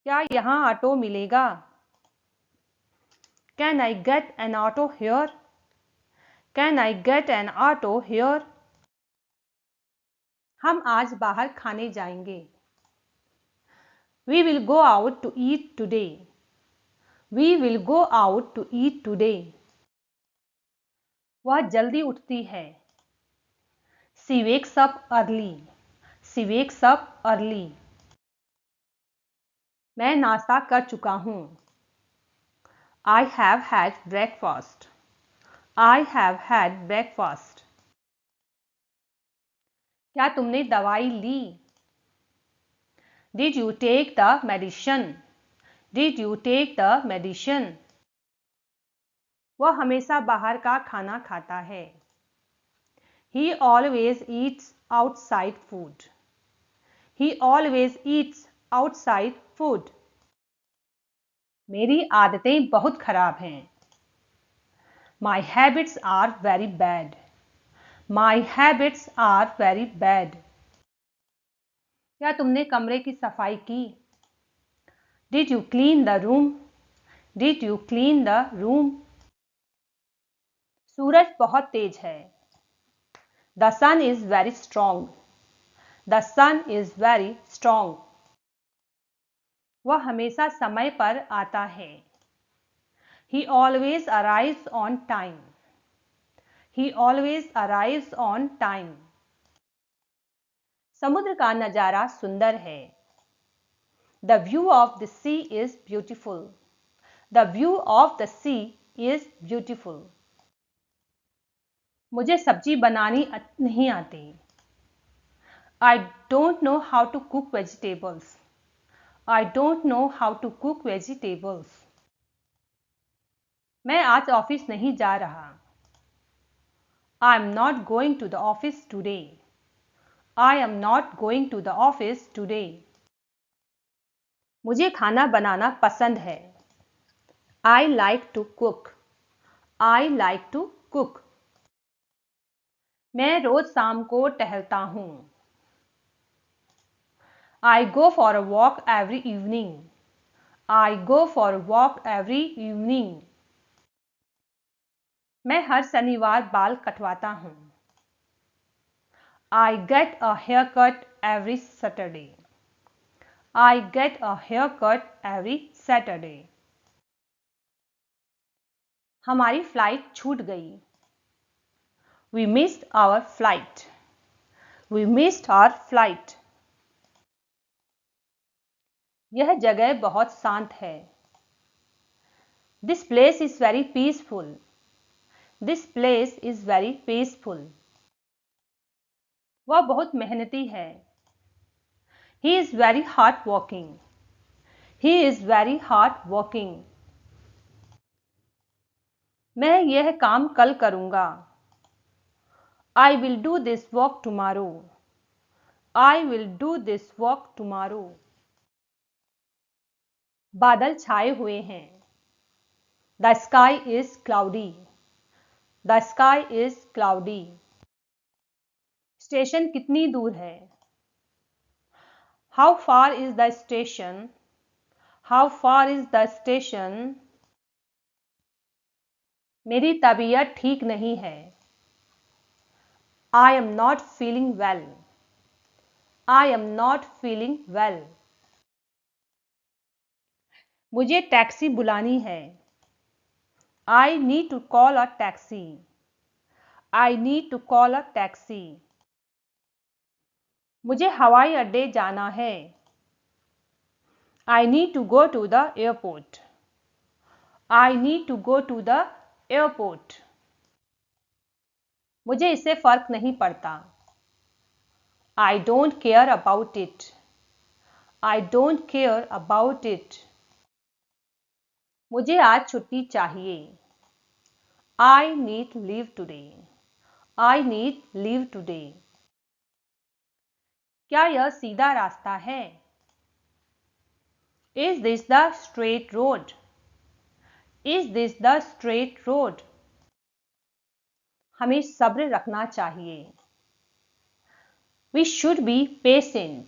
क्या यहाँ ऑटो मिलेगा? Can I get an auto here? Can I get an auto here? हम आज बाहर खाने जाएंगे। We will go out to eat today. We will go out to eat today. वह जल्दी उठती है। She wakes up early. She wakes up early. मैं नाश्ता कर चुका हूँ। I have had breakfast. I have had breakfast. क्या तुमने दवाई ली? Did you take the medicine? Did you take the medicine? वह हमेशा बाहर का खाना खाता है। He always eats outside food. He always eats outside food. मेरी आदतें बहुत खराब हैं। My habits are very bad. My habits are very bad. क्या तुमने कमरे की सफाई की? Did you clean the room? Did you clean the room? सूरज बहुत तेज है। The sun is very strong. The sun is very strong. वह हमेशा समय पर आता है। He always arrives on time. He always arrives on time. समुद्र का नजारा सुंदर है। The view of the sea is beautiful. The view of the sea is beautiful. मुझे सब्जी बनानी नहीं आती। I don't know how to cook vegetables. I don't know how to cook vegetables. मैं आज ऑफिस नहीं जा रहा। I am not going to the office today. I am not going to the office today. मुझे खाना बनाना पसंद है। I like to cook. I like to cook. मैं रोज शाम को टहलता हूँ। I go for a walk every evening. I go for a walk every evening. मैं हर शनिवार बाल कटवाता हूँ। I get a haircut every Saturday. I get a haircut every Saturday. हमारी फ्लाइट छूट गई। We missed our flight. We missed our flight. यह जगह बहुत शांत है। This place is very peaceful. This place is very peaceful. वह बहुत मेहनती है। He is very hard working. He is very hard working. मैं यह काम कल करूँगा। I will do this work tomorrow. I will do this work tomorrow. बादल छाए हुए हैं। The sky is cloudy. The sky is cloudy. Station कितनी दूर है? How far is the station? How far is the station? मेरी तबीयत ठीक नहीं है। I am not feeling well. I am not feeling well. मुझे टैक्सी बुलानी है। I need to call a taxi. I need to call a taxi. मुझे हवाई अड्डे जाना है। I need to go to the airport. I need to go to the airport. मुझे इससे फर्क नहीं पड़ता। I don't care about it. I don't care about it. मुझे आज छुट्टी चाहिए। I need leave today. I need leave today. क्या यह सीधा रास्ता है? Is this the straight road? Is this the straight road? हमें सब्र रखना चाहिए। We should be patient.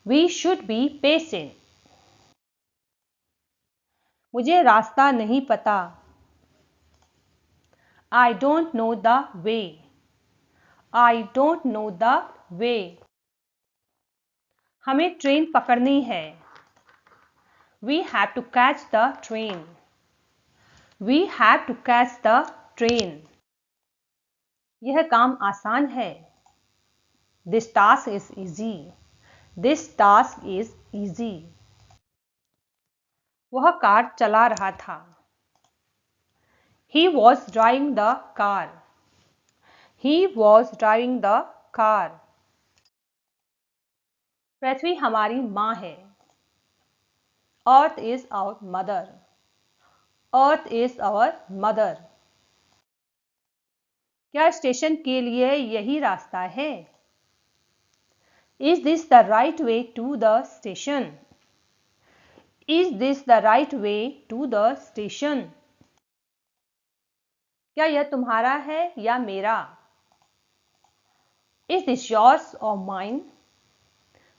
We should be patient. मुझे रास्ता नहीं पता। I don't know the way. I don't know the way. हमें ट्रेन पकड़नी है। We have to catch the train. We have to catch the train. यह काम आसान है। This task is easy. This task is easy. वह car चला रहा था। He was driving the car. He was driving the car. पृथ्वी हमारी माँ है। Earth is our mother. Earth is our mother. क्या स्टेशन के लिए यही रास्ता है? Is this the right way to the station? Is this the right way to the station? क्या यह तुम्हारा है या मेरा? Is this yours or mine?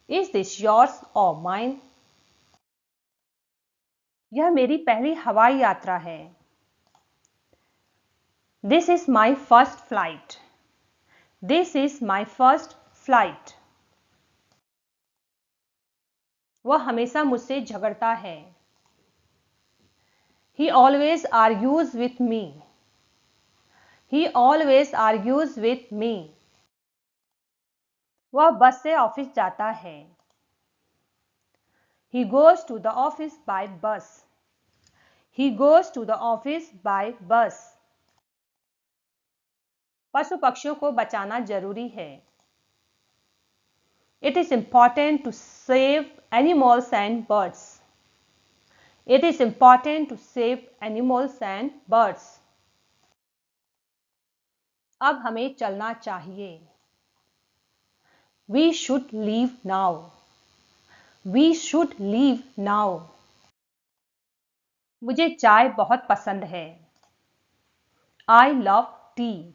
Is this yours or mine? यह मेरी पहली हवाई यात्रा है। This is my first flight. This is my first flight. वह हमेशा मुझसे झगड़ता है। He always argues with me. He always argues with me. वह बस से ऑफिस जाता है। He goes to the office by bus. He goes to the office by bus. पशु पक्षियों को बचाना जरूरी है। It is important to save animals and birds. It is important to save animals and birds. अब हमें चलना चाहिए। We should leave now. We should leave now. मुझे चाय बहुत पसंद है। I love tea.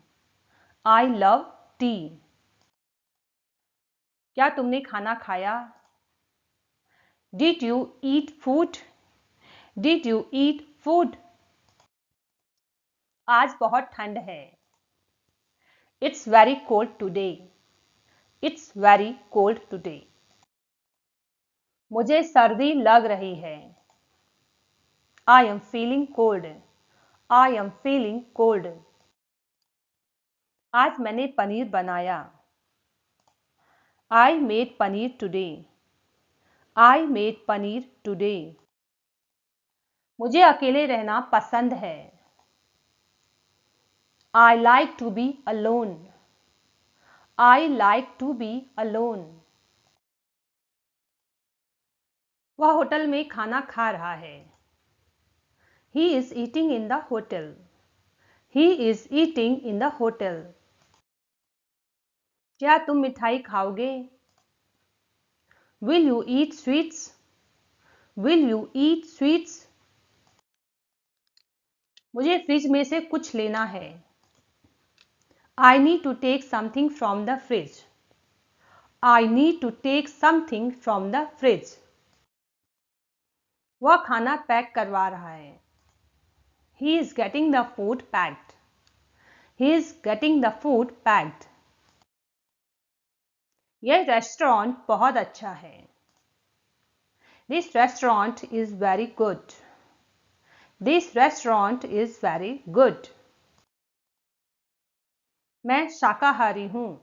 I love tea. क्या तुमने खाना खाया? Did you eat food? Did you eat food? आज बहुत ठंड है। It's very cold today. It's very cold today. मुझे सर्दी लग रही है। I am feeling cold. I am feeling cold. आज मैंने पनीर बनाया। I made paneer today. I made paneer today. मुझे अकेले रहना पसंद है। I like to be alone. I like to be alone. वह होटल में खाना खा रहा है। He is eating in the hotel. He is eating in the hotel. क्या तुम मिठाई खाओगे? Will you eat sweets? Will you eat sweets? मुझे फ्रिज में से कुछ लेना है। I need to take something from the fridge. I need to take something from the fridge. वह खाना पैक करवा रहा है। He is getting the food packed. He is getting the food packed. यह रेस्टोरेंट बहुत अच्छा है। This restaurant is very good. This restaurant is very good. मैं शाकाहारी हूँ।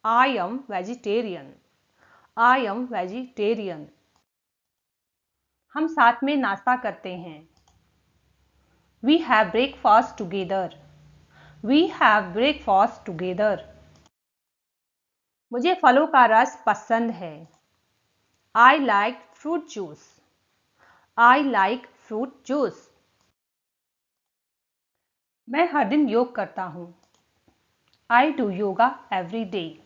I am vegetarian. I am vegetarian. हम साथ में नाश्ता करते हैं। We have breakfast together. We have breakfast together. मुझे फलों का रस पसंद है। I like fruit juice. I like fruit juice. मैं हर दिन योग करता हूँ। I do yoga every day.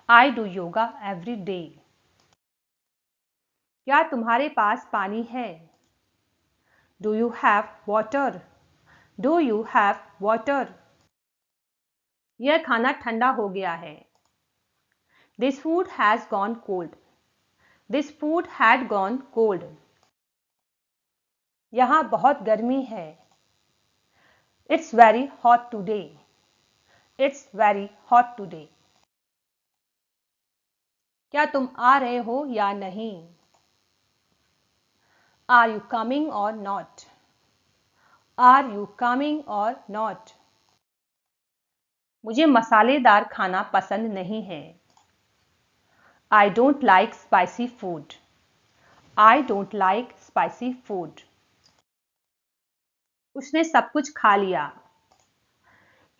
I do yoga every day. क्या तुम्हारे पास पानी है? Do you have water? Do you have water? यह खाना ठंडा हो गया है। This food has gone cold. This food had gone cold. यहाँ बहुत गर्मी है। It's very hot today. It's very hot today. क्या तुम आ रहे हो या नहीं? Are you coming or not? Are you coming or not? मुझे मसालेदार खाना पसंद नहीं है। I don't like spicy food. I don't like spicy food. उसने सब कुछ खा लिया।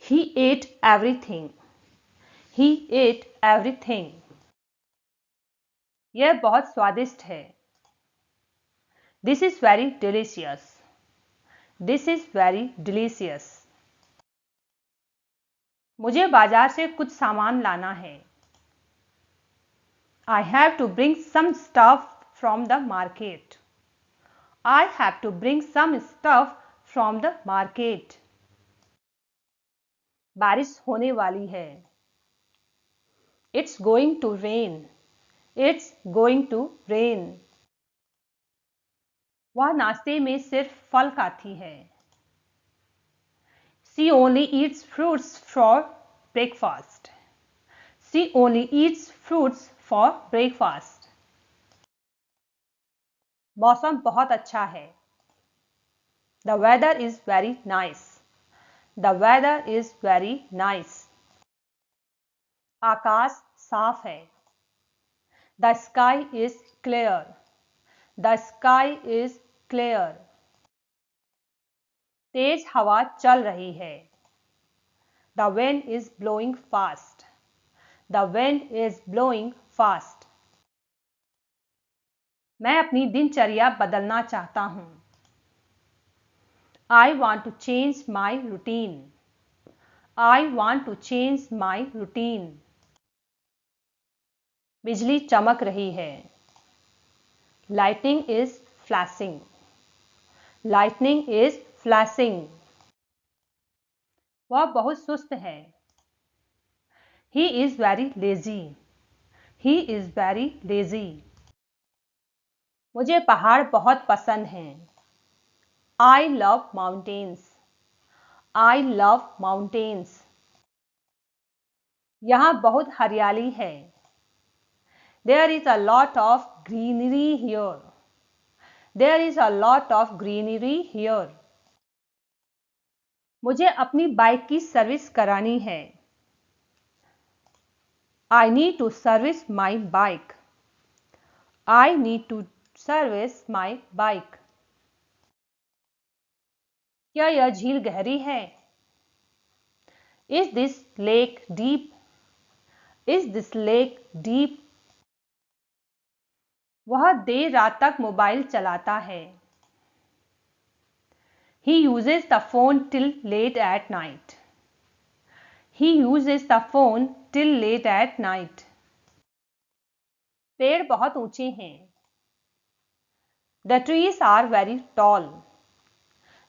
He ate everything. He ate everything. यह बहुत स्वादिष्ट है। This is very delicious. This is very delicious. मुझे बाजार से कुछ सामान लाना है। I have to bring some stuff from the market. I have to bring some stuff from the market. बारिश होने वाली है। It's going to rain. It's going to rain. वह नाश्ते में सिर्फ फल खाती है। She only eats fruits for breakfast. She only eats fruits for breakfast. मौसम बहुत अच्छा है। The weather is very nice. The weather is very nice. आकाश साफ है। The sky is clear. The sky is clear. तेज हवा चल रही है। The wind is blowing fast. The wind is blowing fast. मैं अपनी दिनचर्या बदलना चाहता हूं। I want to change my routine. I want to change my routine. बिजली चमक रही है। Lightning is flashing. Lightning is flashing. वह बहुत सुस्त है। He is very lazy. He is very lazy. मुझे पहाड़ बहुत पसंद हैं। I love mountains. I love mountains. यहाँ बहुत हरियाली है। There is a lot of greenery here. There is a lot of greenery here. मुझे अपनी बाइक की सर्विस करानी है। I need to service my bike. I need to service my bike. क्या यह झील गहरी है? Is this lake deep? Is this lake deep? वह देर रात तक मोबाइल चलाता है। He uses the phone till late at night. He uses the phone till late at night. पेड़ बहुत ऊंचे हैं। The trees are very tall.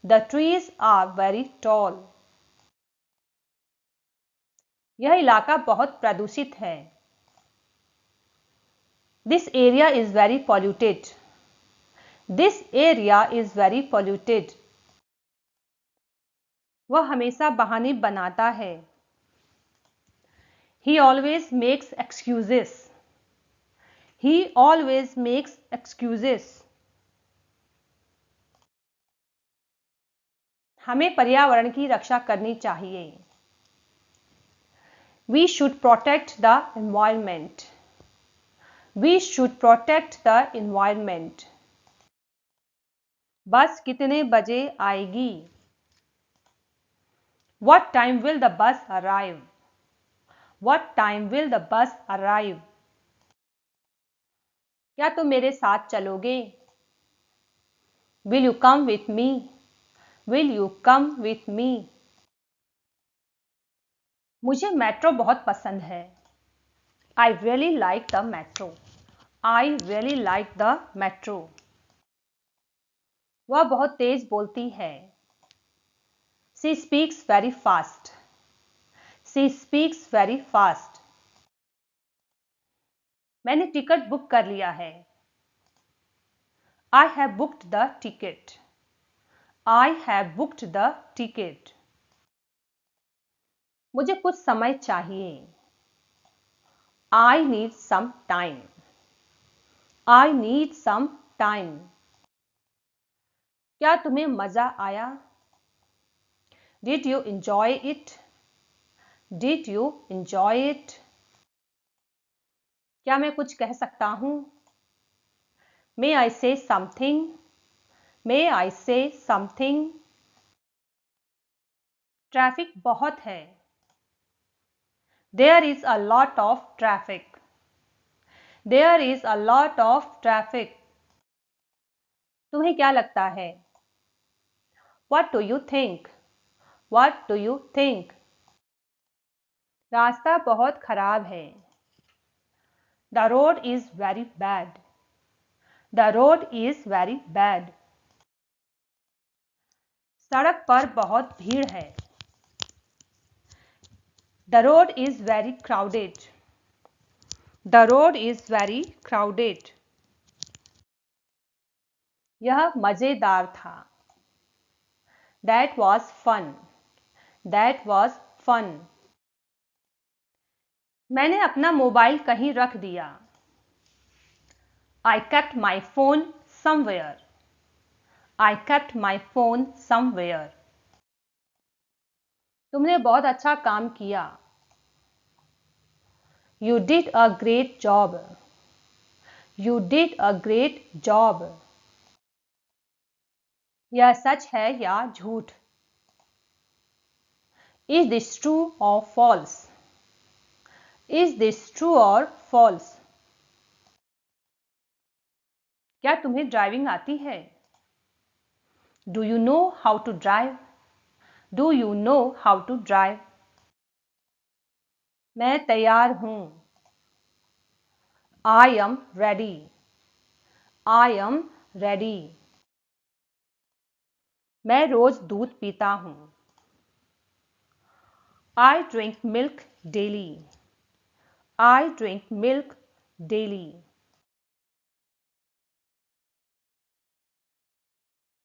The trees are very tall. यह इलाका बहुत प्रदूषित है। This area is very polluted. This area is very polluted. वह हमेशा बहाने बनाता है। He always makes excuses. He always makes excuses. हमें पर्यावरण की रक्षा करनी चाहिए। We should protect the environment. We should protect the environment. बस कितने बजे आएगी? What time will the bus arrive? What time will the bus arrive? क्या तुम मेरे साथ चलोगे? Will you come with me? Will you come with me? मुझे मेट्रो बहुत पसंद है। I really like the metro. I really like the metro. वह बहुत तेज बोलती है। She speaks very fast. She speaks very fast. मैंने टिकट बुक कर लिया है। I have booked the ticket. I have booked the ticket. मुझे कुछ समय चाहिए. I need some time. I need some time. क्या तुम्हें मजा आया? Did you enjoy it? Did you enjoy it? क्या मैं कुछ कह सकता हूँ? May I say something? May I say something? Traffic बहुत है. There is a lot of traffic. There is a lot of traffic. तुम्हें क्या लगता है? What do you think? What do you think? रास्ता बहुत खराब है. The road is very bad. The road is very bad. सड़क पर बहुत भीड़ है. The road is very crowded. The road is very crowded. यह मजेदार था. That was fun. That was fun. मैंने अपना मोबाइल कहीं रख दिया. I kept my phone somewhere. I kept my phone somewhere. तुमने बहुत अच्छा काम किया. You did a great job. You did a great job. यह सच है या झूठ? Is this true or false? Is this true or false? क्या तुम्हें ड्राइविंग आती है? Do you know how to drive? Do you know how to drive? मैं तैयार हूं. I am ready. I am ready. मैं रोज दूध पीता हूं. I drink milk daily. I drink milk daily.